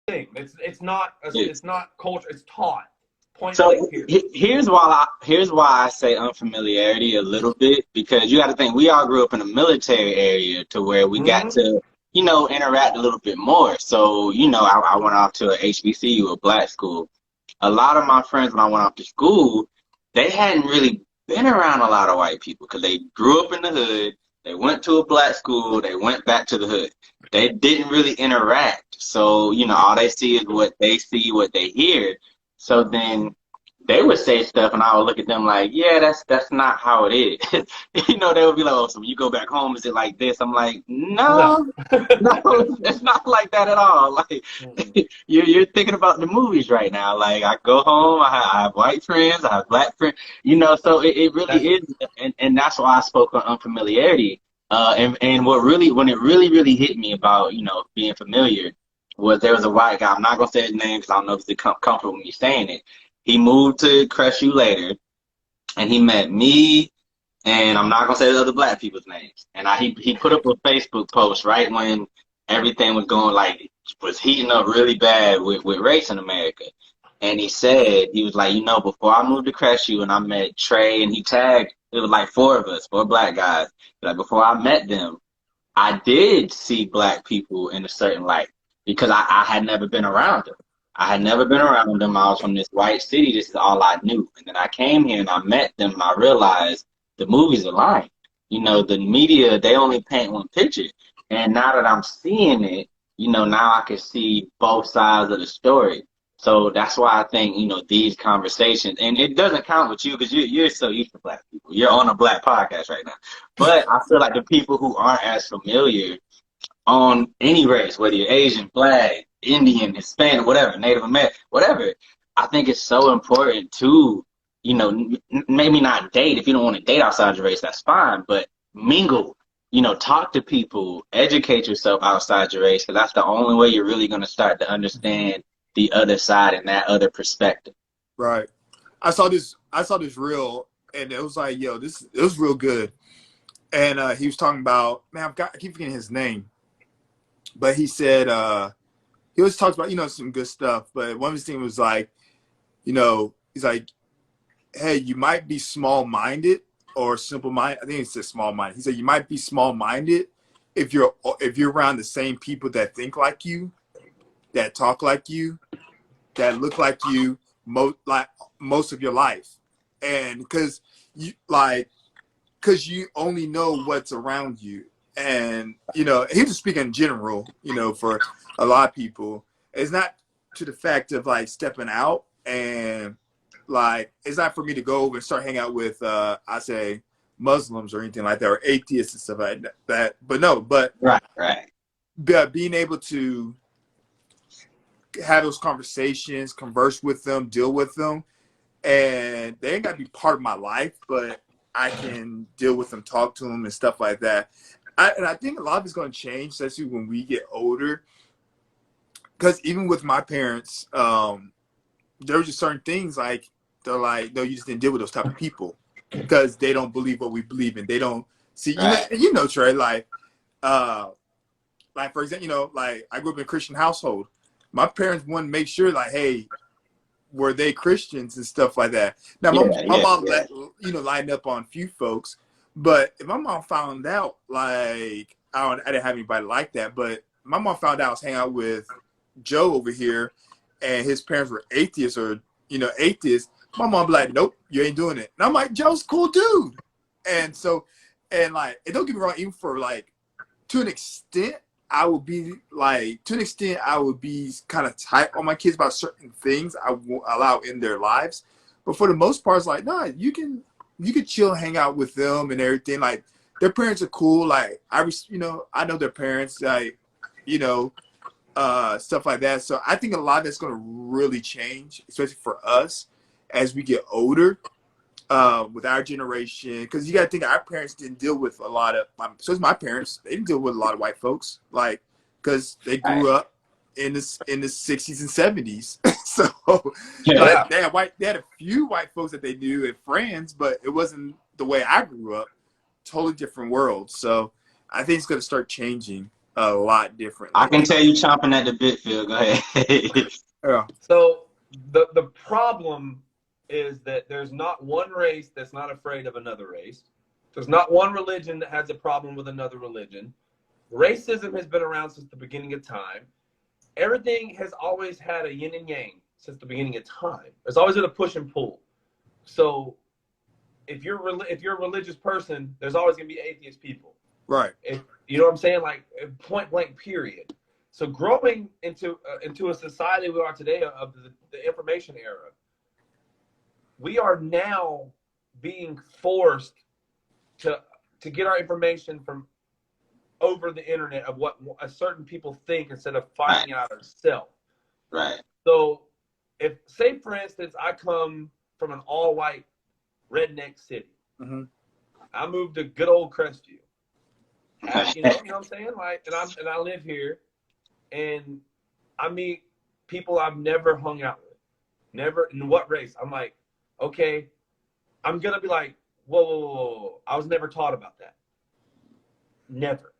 thing. It's not culture. It's taught. Point So blank period. here's why I say unfamiliarity a little bit, because you got to think we all grew up in a military area to where we got Mm-hmm. to, interact a little bit more. So, I went off to a HBCU, a black school. A lot of my friends when I went off to school, they hadn't really been around a lot of white people because they grew up in the hood. They went to a black school. They went back to the hood. They didn't really interact. So, all they see is what they see, what they hear. So then they would say stuff, and I would look at them like, yeah, that's not how it is. They would be like, oh, so when you go back home, is it like this? I'm like, No. no, no, it's not like that at all. Like, Mm-mm. you're thinking about the movies right now. Like, I go home, I have white friends, I have black friends, so it really That's is, and that's why I spoke on unfamiliarity. And when it really hit me about, being familiar, was there was a white guy. I'm not gonna say his name because I don't know if it's comfortable with me saying it. He moved to Crestview later, and he met me, and I'm not gonna say the other black people's names. And he put up a Facebook post right when everything was going, like, was heating up really bad with race in America. And he was like, before I moved to Crestview and I met Trey, and he tagged, it was like four of us, four black guys. Like, before I met them, I did see black people in a certain light because I had never been around them. I had never been around them. I was from this white city. This is all I knew. And then I came here and I met them and I realized the movies are lying. The media, they only paint one picture. And now that I'm seeing it, now I can see both sides of the story. So that's why I think, these conversations, and it doesn't count with you because you're so used to black people. You're on a black podcast right now. But I feel like the people who aren't as familiar on any race, whether you're Asian, black, Indian, Hispanic, whatever, Native American, whatever, I think it's so important to, maybe not date. If you don't want to date outside your race, that's fine, but mingle, talk to people, educate yourself outside your race, because that's the only way you're really going to start to understand the other side and that other perspective. Right. I saw this reel, and it was like, yo, it was real good. And he was talking about, man, I keep forgetting his name, but he said he always talks about, some good stuff. But one of his things was like, he's like, hey, you might be small-minded or simple-minded. I think he said small-minded. He said you might be small-minded if you're around the same people that think like you, that talk like you, that look like you most of your life. And because you only know what's around you. And, he was speaking in general, for a lot of people. It's not to the fact of like stepping out, and like, it's not for me to go over and start hanging out with, I say Muslims or anything like that, or atheists and stuff like that. But no, but Right. being able to have those conversations, converse with them, deal with them, and they ain't got to be part of my life, but I can deal with them, talk to them, and stuff like that. And I think a lot of it's going to change, especially when we get older. Because even with my parents, there were just certain things they're like, no, you just didn't deal with those type of people because they don't believe what we believe in. They don't see, Right. Trey, like for example, like I grew up in a Christian household. My parents wanted to make sure, like, hey, were they Christians and stuff like that. Now, my mom, lined up on a few folks, but if my mom found out, like, I didn't have anybody like that, but my mom found out I was hanging out with Joe over here, and his parents were atheists or, atheists, my mom be like, nope, you ain't doing it. And I'm like, Joe's a cool dude. And so, and like, and don't get me wrong, even for like, to an extent, I would be kind of tight on my kids about certain things I won't allow in their lives. But for the most part, it's like, nah, you can chill, hang out with them and everything. Like, their parents are cool. Like, I know their parents, like, stuff like that. So I think a lot of that's going to really change, especially for us as we get older, with our generation. Because you got to think our parents didn't deal with a lot of, so my parents, they didn't deal with a lot of white folks, like, because they grew up in the 60s and 70s. So like, they had a few white folks that they knew and friends, but it wasn't the way I grew up. Totally different world. So I think it's going to start changing. a lot differently. I can tell you chomping at the bit, Phil. Go ahead. Yeah. So the problem is that there's not one race that's not afraid of another race. There's not one religion that has a problem with another religion. Racism has been around since the beginning of time. Everything has always had a yin and yang since the beginning of time. There's always been a push and pull. So if you're a religious person, there's always going to be atheist people. Right. You know what I'm saying? Like point blank, period. So growing into a society we are today of the information era, we are now being forced to get our information from over the internet of what a certain people think instead of finding out ourselves. Right. So if, say for instance, I come from an all-white redneck city. Mm-hmm. I moved to good old Crestview. You know what I'm saying? Like, and I live here, and I meet people I've never hung out with, never in what race. I'm like, okay, I'm gonna be like, whoa. I was never taught about that. Never.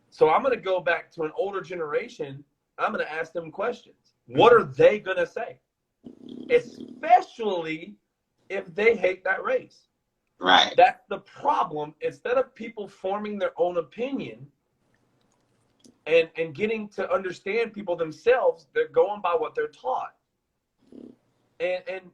So I'm gonna go back to an older generation. I'm gonna ask them questions. What are they gonna say? Especially if they hate that race. Right. That's the problem. Instead of people forming their own opinion and getting to understand people themselves, they're going by what they're taught. And